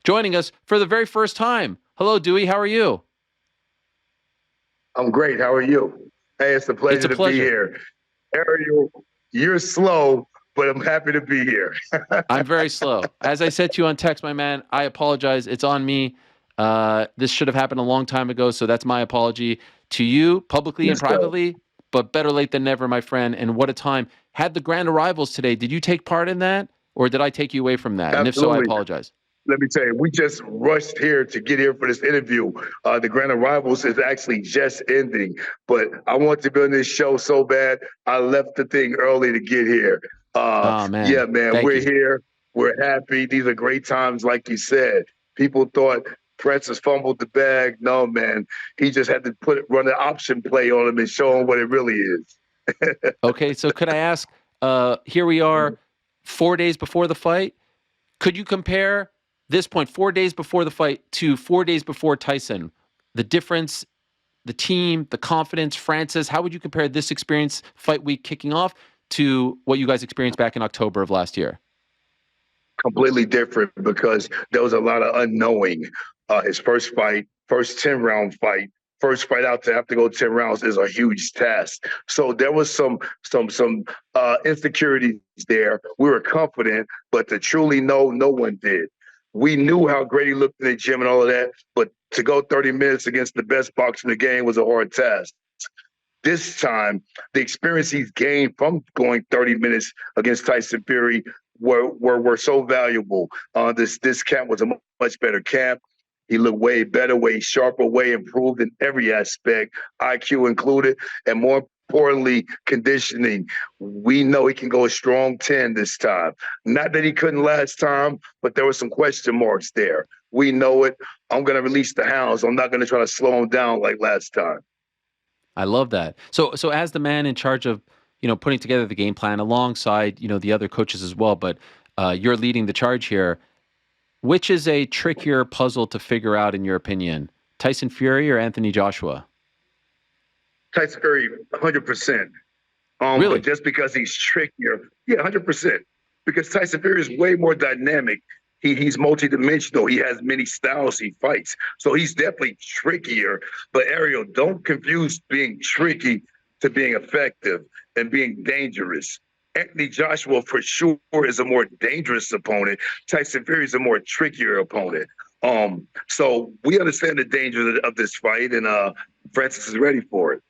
joining us for the very first time. Hello, Dewey. How are you? I'm great. How are you? Hey, it's a It's pleasure a to be pleasure. here. Ariel, you're slow, but I'm happy to be here. I'm very slow. As I said to you on text, my man, I apologize. It's on me. This should have happened a long time ago, so that's my apology to you, publicly and Yes, sir. privately, but better late than never, my friend. And what a time. Had the grand arrivals today. Did you take part in that, or did I take you away from that? And if so, I Absolutely. apologize. Let me tell you, we just rushed here to get here for this interview. The Grand Arrivals is actually just ending, but I want to be on this show so bad. I left the thing early to get here. Oh, Yeah, man. man, Thank we're you. here. We're happy. These are great times, like you said. People thought Francis fumbled the bag. No, man, he just had to run an option play on him and show him what it really is. Okay, so could I ask, here we are 4 days before the fight. Could you compare this point, 4 days before the fight, to 4 days before Tyson? The difference, the team, the confidence, Francis, how would you compare this experience, fight week kicking off, to what you guys experienced back in October of last year? Completely different because there was a lot of unknowing. His first fight, first 10-round fight, first fight out to have to go 10 rounds is a huge task. So there was some insecurities there. We were confident, but to truly know, no one did. We knew how great he looked in the gym and all of that, but to go 30 minutes against the best boxer in the game was a hard task. This time, the experience he's gained from going 30 minutes against Tyson Fury were so valuable. This camp was a much better camp. He looked way better, way sharper, way improved in every aspect, IQ included, and more importantly, conditioning. We know he can go a strong 10 this time. Not that he couldn't last time, but there were some question marks there. We know it. I'm going to release the hounds. I'm not going to try to slow him down like last time. I love that. So as the man in charge of, putting together the game plan alongside, the other coaches as well, but you're leading the charge here. Which is a trickier puzzle to figure out, in your opinion? Tyson Fury or Anthony Joshua? Tyson Fury, 100%. But Really? just because he's trickier, yeah, 100%. Because Tyson Fury is way more dynamic. He's multidimensional. He has many styles he fights. So he's definitely trickier. But Ariel, don't confuse being tricky to being effective and being dangerous. Anthony Joshua for sure is a more dangerous opponent. Tyson Fury is a more trickier opponent. So we understand the danger of this fight, and Francis is ready for it.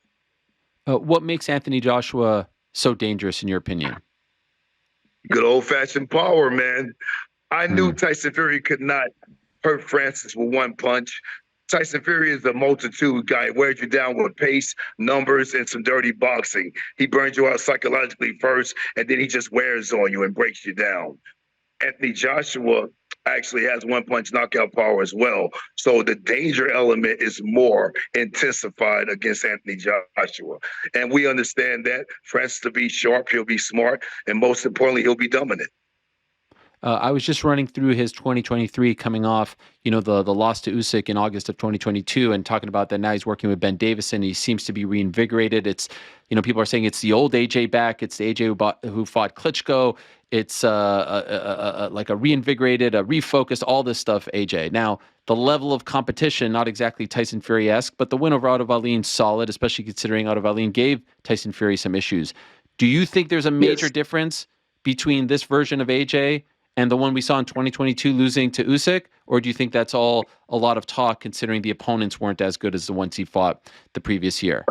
What makes Anthony Joshua so dangerous, in your opinion? Good old fashioned power, man. I knew Hmm. Tyson Fury could not hurt Francis with one punch. Tyson Fury is a multitude guy. Wears you down with pace, numbers, and some dirty boxing. He burns you out psychologically first, and then he just wears on you and breaks you down. Anthony Joshua actually has one punch knockout power as well. So the danger element is more intensified against Anthony Joshua. And we understand that. Francis to be sharp, he'll be smart, and most importantly, he'll be dominant. I was just running through his 2023 coming off, the loss to Usyk in August of 2022 and talking about that now he's working with Ben Davison. He seems to be reinvigorated. It's, people are saying it's the old AJ back. It's the AJ who fought Klitschko. It's like a reinvigorated, a refocused, all this stuff, AJ. Now, the level of competition, not exactly Tyson Fury-esque, but the win over Auto solid, especially considering Auto gave Tyson Fury some issues. Do you think there's a major Yes. difference between this version of AJ and the one we saw in 2022 losing to Usyk? Or do you think that's all a lot of talk considering the opponents weren't as good as the ones he fought the previous year?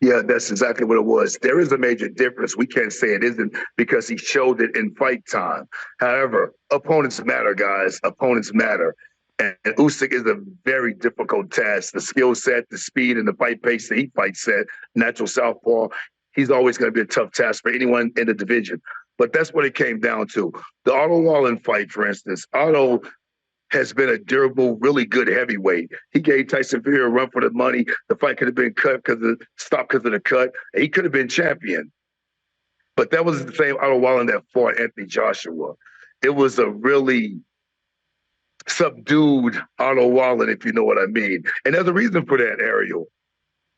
Yeah, that's exactly what it was. There is a major difference. We can't say it isn't because he showed it in fight time. However, opponents matter, guys. Opponents matter. And Usyk is a very difficult task. The skill set, the speed, and the fight pace that he fights at, natural southpaw, he's always going to be a tough task for anyone in the division. But that's what it came down to. The Otto Wallin fight, for instance, Otto has been a durable, really good heavyweight. He gave Tyson Fury a run for the money. The fight could have been cut stopped because of the cut. And he could have been champion. But that was the same Otto Wallin that fought Anthony Joshua. It was a really subdued Otto Wallin, if you know what I mean. And there's a reason for that, Ariel.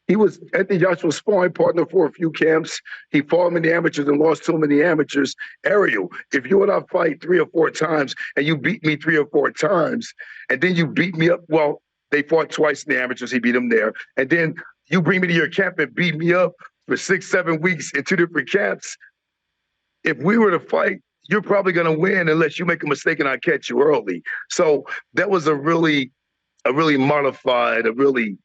Anthony Joshua's sparring partner for a few camps. He fought him in the amateurs and lost to him in the amateurs. Ariel, if you and I fight 3 or 4 times and you beat me 3 or 4 times, and then you beat me up, well, they fought twice in the amateurs. He beat him there. And then you bring me to your camp and beat me up for 6, 7 weeks in 2 different camps. If we were to fight, you're probably going to win unless you make a mistake and I catch you early. So that was a really modified, a really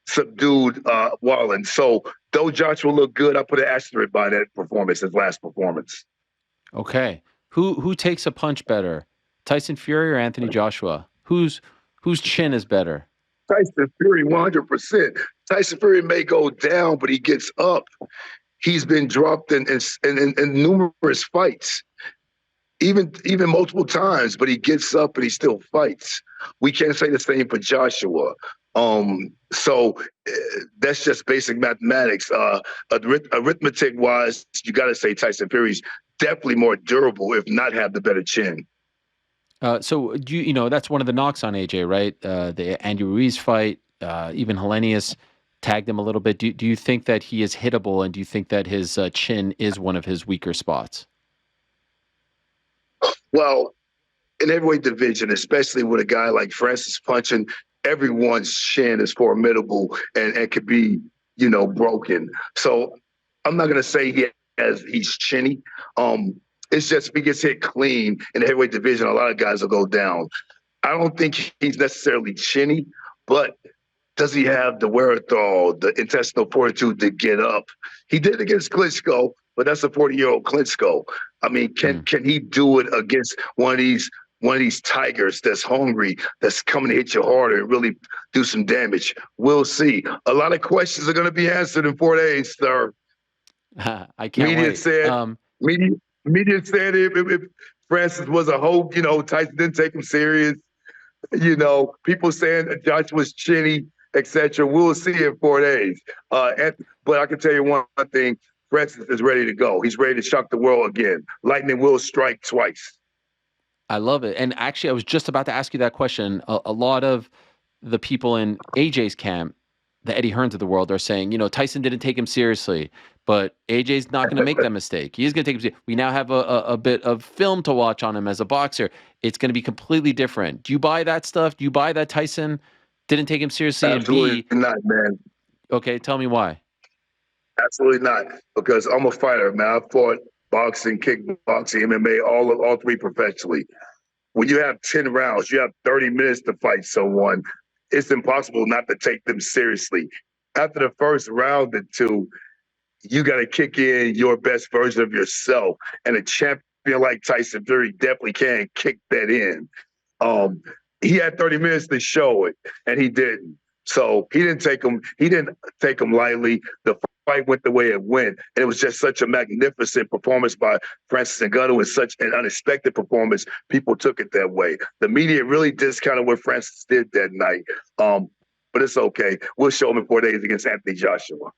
subdued Wallen. So though Joshua looked good, I put an asterisk by that performance, his last performance. Okay. Who takes a punch better? Tyson Fury or Anthony Joshua? Whose chin is better? Tyson Fury, 100%. Tyson Fury may go down, but he gets up. He's been dropped in numerous fights, even multiple times, but he gets up and he still fights. We can't say the same for Joshua. So that's just basic mathematics. Arithmetic wise, you got to say Tyson Fury's definitely more durable, if not have the better chin. So that's one of the knocks on AJ, right? The Andy Ruiz fight, even Hellenius tagged him a little bit. Do you think that he is hittable, and do you think that his chin is one of his weaker spots? Well, in heavyweight division, especially with a guy like Francis punching, everyone's chin is formidable and could be, broken. So I'm not going to say he's chinny. It's just if he gets hit clean in the heavyweight division, a lot of guys will go down. I don't think he's necessarily chinny, but does he have the wherewithal, the intestinal fortitude to get up? He did against Klitschko, but that's a 40-year-old Klitschko. I mean, can he do it against one of these tigers that's hungry, that's coming to hit you harder and really do some damage? We'll see. A lot of questions are going to be answered in 4 days, sir. I can't media wait. Said, media said if Francis was a hope, Tyson didn't take him serious. People saying that Josh was chinny, etc. We'll see in 4 days. But I can tell you one thing. Francis is ready to go. He's ready to shock the world again. Lightning will strike twice. I love it. And actually, I was just about to ask you that question. A lot of the people in AJ's camp, the Eddie Hearns of the world, are saying, Tyson didn't take him seriously, but AJ's not going to make that mistake. He is going to take him seriously. We now have a bit of film to watch on him as a boxer. It's going to be completely different. Do you buy that stuff? Do you buy that Tyson didn't take him seriously? Absolutely not, man. Okay, tell me why. Absolutely not, because I'm a fighter, man. I fought boxing, kickboxing, MMA, all three professionally. When you have 10 rounds, you have 30 minutes to fight someone. It's impossible not to take them seriously. After the first round or two, you got to kick in your best version of yourself. And a champion like Tyson Fury definitely can kick that in. He had 30 minutes to show it, and he didn't. So he didn't take him lightly. The fight went the way it went. And it was just such a magnificent performance by Francis Ngannou, and such an unexpected performance. People took it that way. The media really discounted what Francis did that night. But it's okay. We'll show him in 4 days against Anthony Joshua.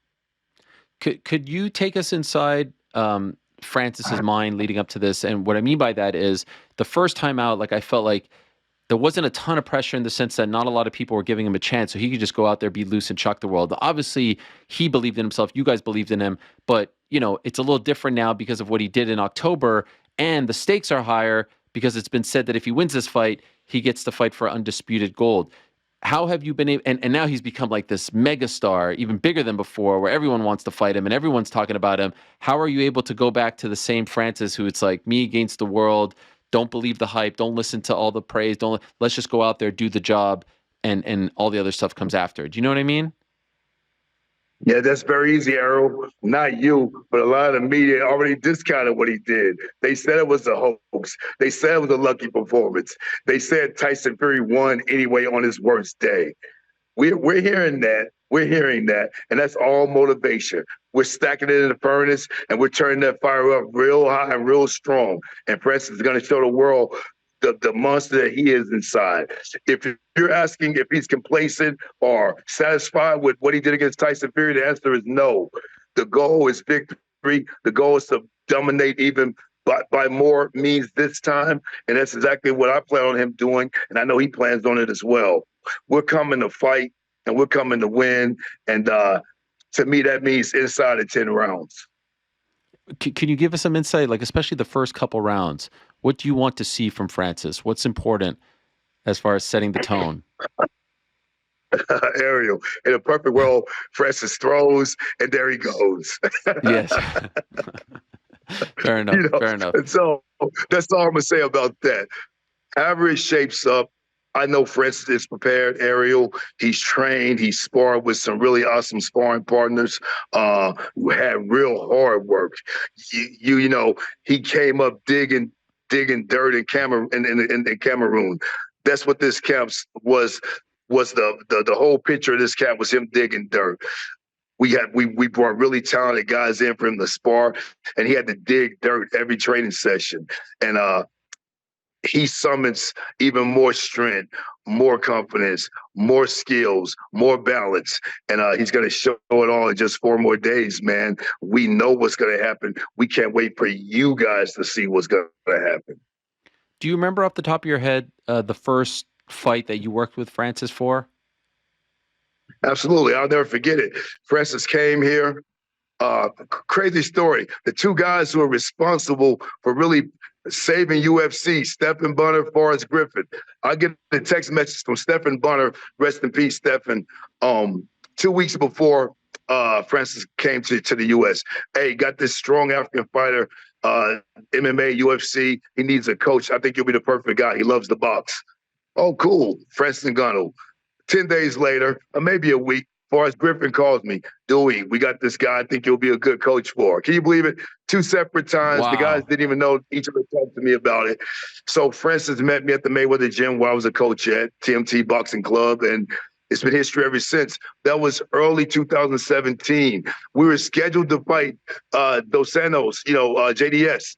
Could you take us inside Francis's mind leading up to this? And what I mean by that is the first time out, I felt like there wasn't a ton of pressure in the sense that not a lot of people were giving him a chance, so he could just go out there, be loose, and shock the world. Obviously, he believed in himself. You guys believed in him. But, it's a little different now because of what he did in October, and the stakes are higher because it's been said that if he wins this fight, he gets to fight for undisputed gold. How have you been able, and now he's become like this megastar, even bigger than before, where everyone wants to fight him and everyone's talking about him. How are you able to go back to the same Francis who it's like me against the world? Don't believe the hype. Don't listen to all the praise. Let's just go out there, do the job, and all the other stuff comes after. Do you know what I mean? Yeah, that's very easy, Errol. Not you, but a lot of the media already discounted what he did. They said it was a hoax. They said it was a lucky performance. They said Tyson Fury won anyway on his worst day. We're hearing that. We're hearing that. And that's all motivation. We're stacking it in the furnace, and we're turning that fire up real high and real strong. And Francis is going to show the world the monster that he is inside. If you're asking if he's complacent or satisfied with what he did against Tyson Fury, the answer is no. The goal is victory. The goal is to dominate even by more means this time. And that's exactly what I plan on him doing. And I know he plans on it as well. We're coming to fight, and we're coming to win. And To me, that means inside of 10 rounds. Can you give us some insight, like especially the first couple rounds? What do you want to see from Francis? What's important as far as setting the tone? Ariel, in a perfect world, Francis throws and there he goes. Yes. Fair enough. Fair enough. And so that's all I'm gonna say about that. However it shapes up, I know Francis is prepared, Ariel. He's trained. He's sparred with some really awesome sparring partners who had real hard work. You know, he came up digging dirt in Cameroon. That's what this camp was the whole picture of this camp was him digging dirt. We brought really talented guys in for him to spar, and he had to dig dirt every training session. And he summons even more strength, more confidence, more skills, more balance. And he's going to show it all in just 4 more days, man. We know what's going to happen. We can't wait for you guys to see what's going to happen. Do you remember off the top of your head the first fight that you worked with Francis for? Absolutely. I'll never forget it. Francis came here. Crazy story. The 2 guys who are responsible for really saving UFC, Stephen Bunner, Forrest Griffin. I get a text message from Stephen Bunner, rest in peace, Stephen, 2 weeks before Francis came to the U.S. Hey, got this strong African fighter, MMA, UFC. He needs a coach. I think you'll be the perfect guy. He loves the box. Oh, cool. Francis Ngannou. 10 days later, or maybe a week, Forrest Griffin calls me. Dewey, we got this guy I think you'll be a good coach for. Can you believe it? 2 separate times. Wow. The guys didn't even know each other talked to me about it. So Francis met me at the Mayweather gym where I was a coach at TMT Boxing Club, and it's been history ever since. That was early 2017. We were scheduled to fight Dos Santos, JDS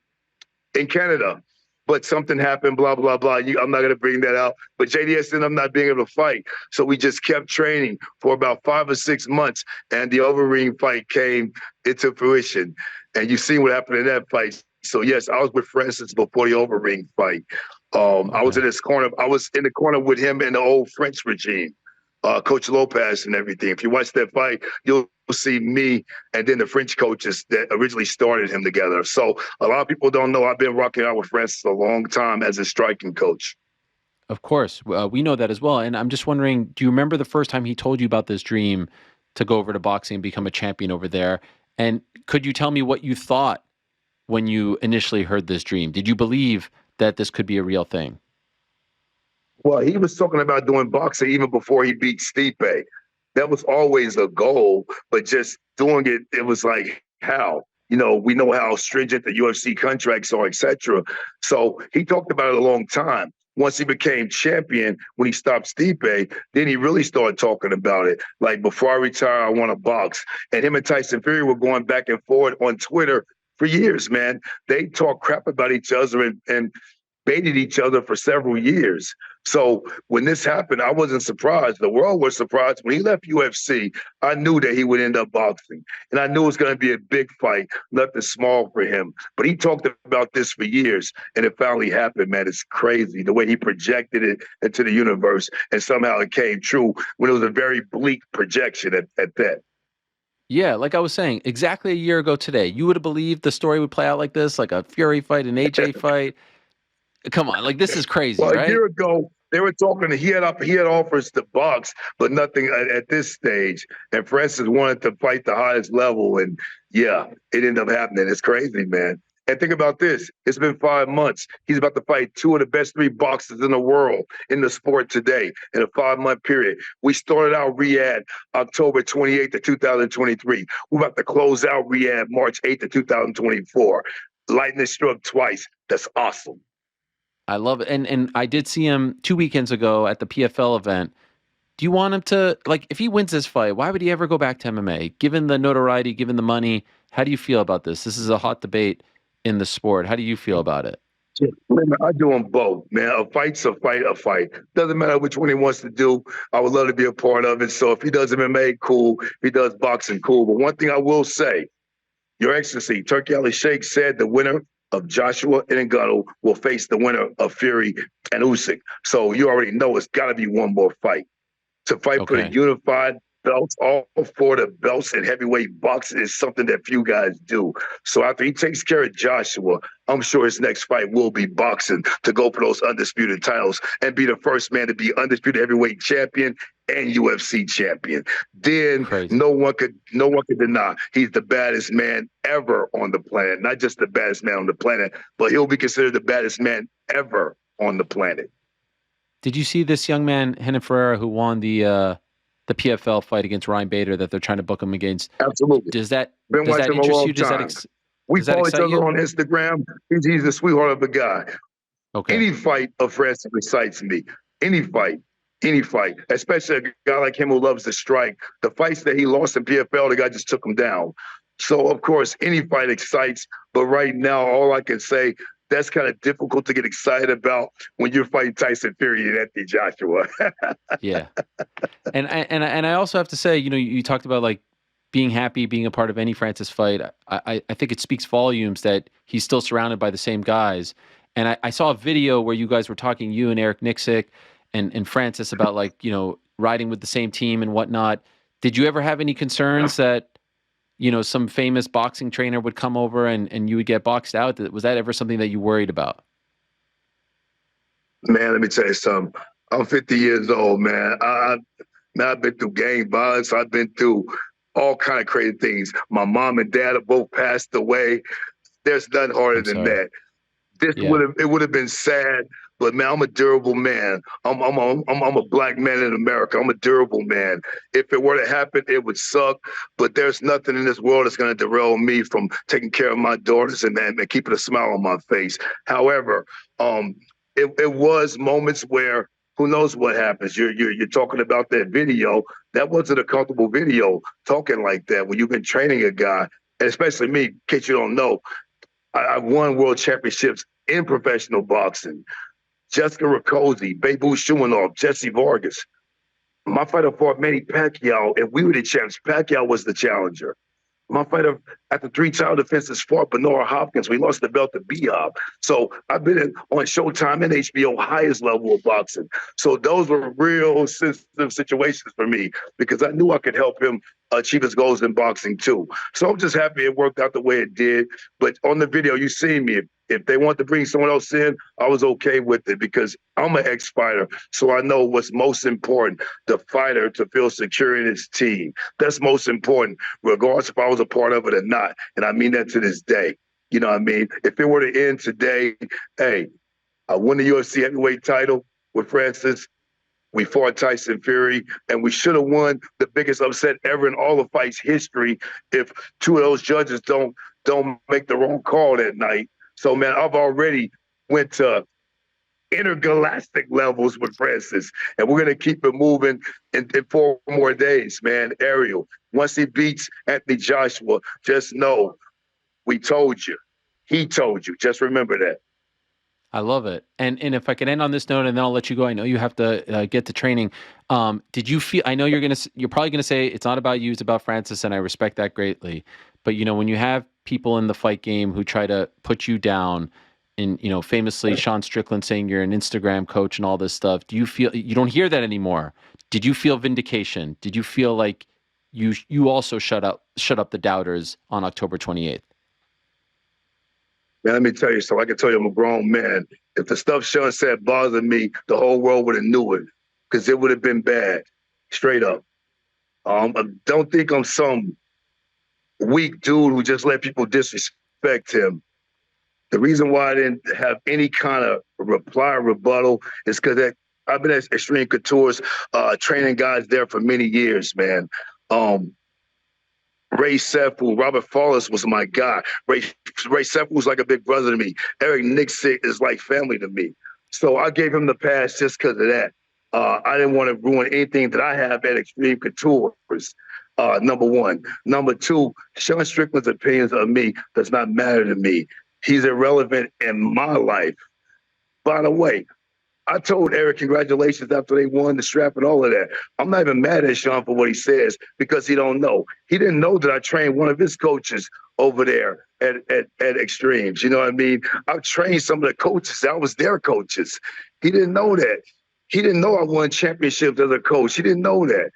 in Canada. But something happened, blah, blah, blah. I'm not going to bring that out. But JDS ended up not being able to fight. So we just kept training for about 5 or 6 months. And the overring fight came into fruition. And you see what happened in that fight. So, yes, I was with Francis before the overring fight. Okay. I was in his corner. I was in the corner with him in the old French regime, Coach Lopez and everything. If you watch that fight, you'll see me and then the French coaches that originally started him together. So a lot of people don't know I've been rocking out with Francis a long time as a striking coach. Of course. We know that as well. And I'm just wondering, do you remember the first time he told you about this dream to go over to boxing and become a champion over there? And could you tell me what you thought when you initially heard this dream? Did you believe that this could be a real thing? Well, he was talking about doing boxing even before he beat Stipe. That was always a goal, but just doing it, it was like, how? We know how stringent the UFC contracts are, et cetera. So he talked about it a long time. Once he became champion, when he stopped Stipe, then he really started talking about it. Like, before I retire, I want to box. And him and Tyson Fury were going back and forth on Twitter for years, man. They talk crap about each other and baited each other for several years. So when this happened, I wasn't surprised. The world was surprised. When he left UFC, I knew that he would end up boxing. And I knew it was going to be a big fight, nothing small for him. But he talked about this for years, and it finally happened, man. It's crazy the way he projected it into the universe, and somehow it came true when it was a very bleak projection at that. Yeah, like I was saying, exactly a year ago today, you would have believed the story would play out like this, like a Fury fight, an AJ fight. Come on, like this is crazy, well, right? A year ago, they were talking. He had offers to box, but nothing at this stage. And Francis wanted to fight the highest level, and yeah, it ended up happening. It's crazy, man. And think about this: it's been 5 months. He's about to fight 2 of the best 3 boxers in the world in the sport today in a 5-month period. We started out Riyadh October 28th of 2023. We're about to close out Riyadh March 8th of 2024. Lightning struck twice. That's awesome. I love it. And I did see him 2 weekends ago at the PFL event. Do you want him to, like, if he wins this fight, why would he ever go back to MMA? Given the notoriety, given the money, how do you feel about this? This is a hot debate in the sport. How do you feel about it? I do them both, man. A fight's a fight, a fight. Doesn't matter which one he wants to do. I would love to be a part of it. So if he does MMA, cool. If he does boxing, cool. But one thing I will say, Your Excellency, Turki Ali Sheikh said the winner of Joshua and Ngannou will face the winner of Fury and Usyk. So you already know it's got to be one more fight to fight for the unified belts, all four of the belts in heavyweight boxing is something that few guys do. So after he takes care of Joshua, I'm sure his next fight will be boxing to go for those undisputed titles and be the first man to be undisputed heavyweight champion and UFC champion. Then Crazy. no one could deny he's the baddest man ever on the planet. Not just the baddest man on the planet, but he'll be considered the baddest man ever on the planet. Did you see this young man, Renan Ferreira, who won the PFL fight against Ryan Bader that they're trying to book him against? Absolutely. Does that Been watching him a interest long you? Does time. that We does that follow each excite other you? on Instagram. He's a sweetheart of a guy. Okay. Any fight of Francis excites me. Any fight, especially a guy like him who loves to strike. The fights that he lost in PFL, the guy just took him down. So, of course, any fight excites. But right now, all I can say, that's kind of difficult to get excited about when you're fighting Tyson Fury and Anthony Joshua. Yeah. And I also have to say, you talked about like being happy, being a part of any Francis fight. I think it speaks volumes that he's still surrounded by the same guys. And I saw a video where you guys were talking, you and Eric Nixick and Francis, about like, riding with the same team and whatnot. Did you ever have any concerns that, some famous boxing trainer would come over and you would get boxed out? Was that ever something that you worried about? Man, let me tell you something. I'm 50 years old, man. I've been through gang violence. I've been through all kind of crazy things. My mom and dad have both passed away. There's nothing harder than that. It would have been sad, but man, I'm a durable man. I'm a black man in America. I'm a durable man. If it were to happen, it would suck. But there's nothing in this world that's going to derail me from taking care of my daughters and keeping a smile on my face. However, it was moments where who knows what happens. You're talking about that video. That wasn't a comfortable video talking like that when you've been training a guy, and especially me. In case you don't know, I won world championships in professional boxing. Jessica Rakoczy, Bebu Shumanov, Jesse Vargas. My fighter fought Manny Pacquiao, and we were the champs. Pacquiao was the challenger. My fighter, after 3 title defenses, fought Bernard Hopkins. We lost the belt to B-Hop. So I've been on Showtime and HBO, highest level of boxing. So those were real sensitive situations for me because I knew I could help him achieve his goals in boxing too. So I'm just happy it worked out the way it did. But on the video, you see me. If they want to bring someone else in, I was okay with it because I'm an ex-fighter. So I know what's most important, the fighter to feel secure in his team. That's most important, regardless if I was a part of it or not. And I mean that to this day. You know what I mean? If it were to end today, hey, I won the UFC heavyweight title with Francis. We fought Tyson Fury, and we should have won the biggest upset ever in all of fights history if 2 of those judges don't make the wrong call that night. So, man, I've already went to intergalactic levels with Francis, and we're going to keep it moving in 4 more days, man. Ariel, once he beats Anthony Joshua, just know we told you. He told you. Just remember that. I love it. And if I could end on this note, and then I'll let you go. I know you have to get to training. Did you feel? I know you're probably gonna say it's not about you, it's about Francis, and I respect that greatly. But when you have people in the fight game who try to put you down, and famously Sean Strickland saying you're an Instagram coach and all this stuff, do you feel you don't hear that anymore? Did you feel vindication? Did you feel like you also shut up the doubters on October 28th? Man, let me tell you something. I can tell you I'm a grown man. If the stuff Sean said bothered me, the whole world would have knew it because it would have been bad, straight up. I don't think I'm some weak dude who just let people disrespect him. The reason why I didn't have any kind of reply or rebuttal is because I've been at Extreme Couture's training guys there for many years, man. Ray Sefu, Robert Follis was my guy. Ray Sefu was like a big brother to me. Eric Nixick is like family to me. So I gave him the pass just because of that. I didn't want to ruin anything that I have at Extreme Couture's, number one. Number two, Sean Strickland's opinions of me does not matter to me. He's irrelevant in my life. By the way, I told Eric congratulations after they won the strap and all of that. I'm not even mad at Sean for what he says because he don't know. He didn't know that I trained one of his coaches over there at Extremes. You know what I mean? I've trained some of the coaches. I was their coaches. He didn't know that. He didn't know I won championships as a coach. He didn't know that.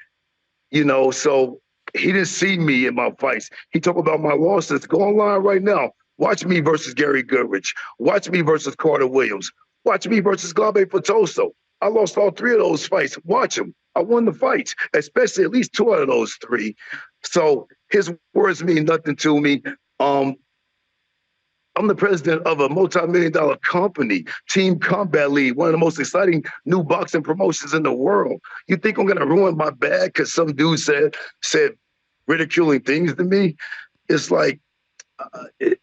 So he didn't see me in my fights. He talked about my losses. Go online right now. Watch me versus Gary Goodrich. Watch me versus Carter Williams. Watch me versus Gabe Fatoso. I lost all 3 of those fights. Watch them. I won the fights, especially at least 2 out of those 3. So his words mean nothing to me. I'm the president of a multi-million-dollar company, Team Combat League, one of the most exciting new boxing promotions in the world. You think I'm gonna ruin my bag because some dude said ridiculing things to me? It's like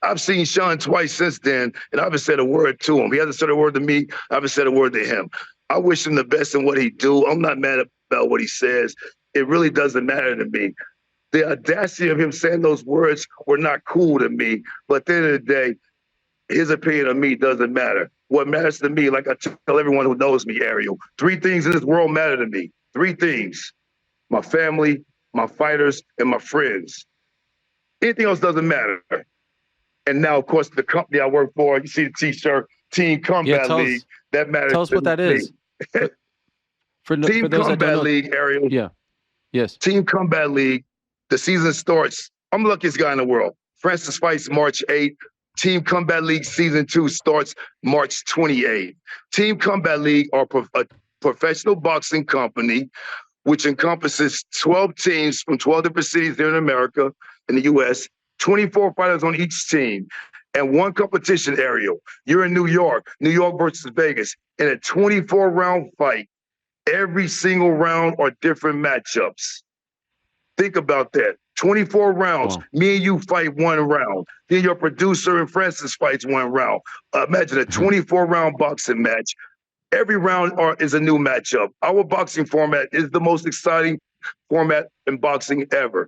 I've seen Sean twice since then, and I haven't said a word to him. He hasn't said a word to me. I haven't said a word to him. I wish him the best in what he do. I'm not mad about what he says. It really doesn't matter to me. The audacity of him saying those words were not cool to me. But at the end of the day, his opinion of me doesn't matter. What matters to me, like I tell everyone who knows me, Ariel, 3 things in this world matter to me. 3 things: my family, my fighters, and my friends. Anything else doesn't matter. And now, of course, the company I work for, you see the T-shirt, Team Combat League. That matters. Tell us what that is. For those that don't know. League, Ariel. Yeah. Yes. Team Combat League. The season starts. I'm the luckiest guy in the world. Francis fights March 8th. Team Combat League Season 2 starts March 28th. Team Combat League are a professional boxing company which encompasses 12 teams from 12 different cities here in America, in the U.S., 24 fighters on each team, and 1 competition area. You're in New York versus Vegas, in a 24-round fight. Every single round are different matchups. Think about that. 24 rounds. Wow. Me and you fight 1 round. Then your producer and Francis fights 1 round. Imagine a 24-round boxing match. Every round is a new matchup. Our boxing format is the most exciting format in boxing ever.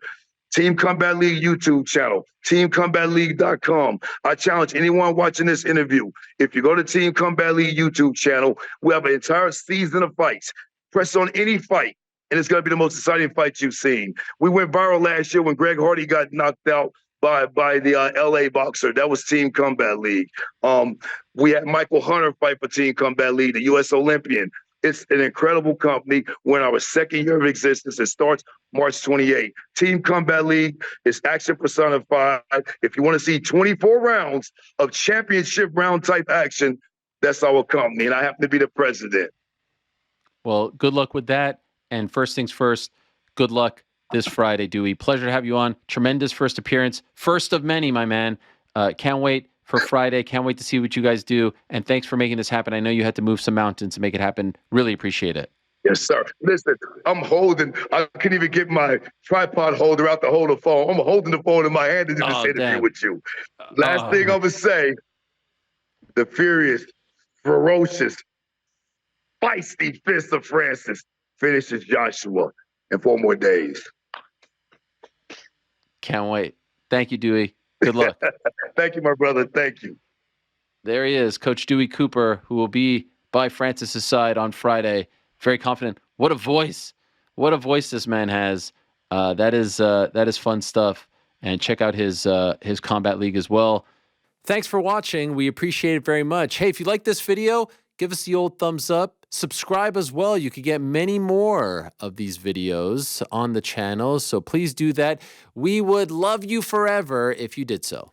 Team Combat League YouTube channel, teamcombatleague.com. I challenge anyone watching this interview, if you go to Team Combat League YouTube channel, we have an entire season of fights. Press on any fight, and it's going to be the most exciting fight you've seen. We went viral last year when Greg Hardy got knocked out by the LA boxer. That was Team Combat League. We had Michael Hunter fight for Team Combat League, the U.S. Olympian. It's an incredible company. We're in our 2nd year of existence. It starts March 28th. Team Combat League is action personified. If you want to see 24 rounds of championship round type action, that's our company, and I happen to be the president. Well, good luck with that. And first things first, good luck this Friday, Dewey. Pleasure to have you on. Tremendous first appearance. First of many, my man. Can't wait for Friday. Can't wait to see what you guys do. And thanks for making this happen. I know you had to move some mountains to make it happen. Really appreciate it. Yes, sir. Listen, I couldn't even get my tripod holder out to hold the phone. I'm holding the phone in my hand to do this interview with you. Last thing I'm going to say, the furious, ferocious, feisty fist of Francis finishes Joshua in 4 more days. Can't wait. Thank you, Dewey. Good luck. Thank you, my brother. Thank you. There he is, Coach Dewey Cooper, who will be by Francis's side on Friday. Very confident. What a voice. What a voice this man has. That is fun stuff. And check out his Combat League as well. Thanks for watching. We appreciate it very much. Hey, if you like this video, give us the old thumbs up. Subscribe as well. You could get many more of these videos on the channel, so please do that. We would love you forever if you did so.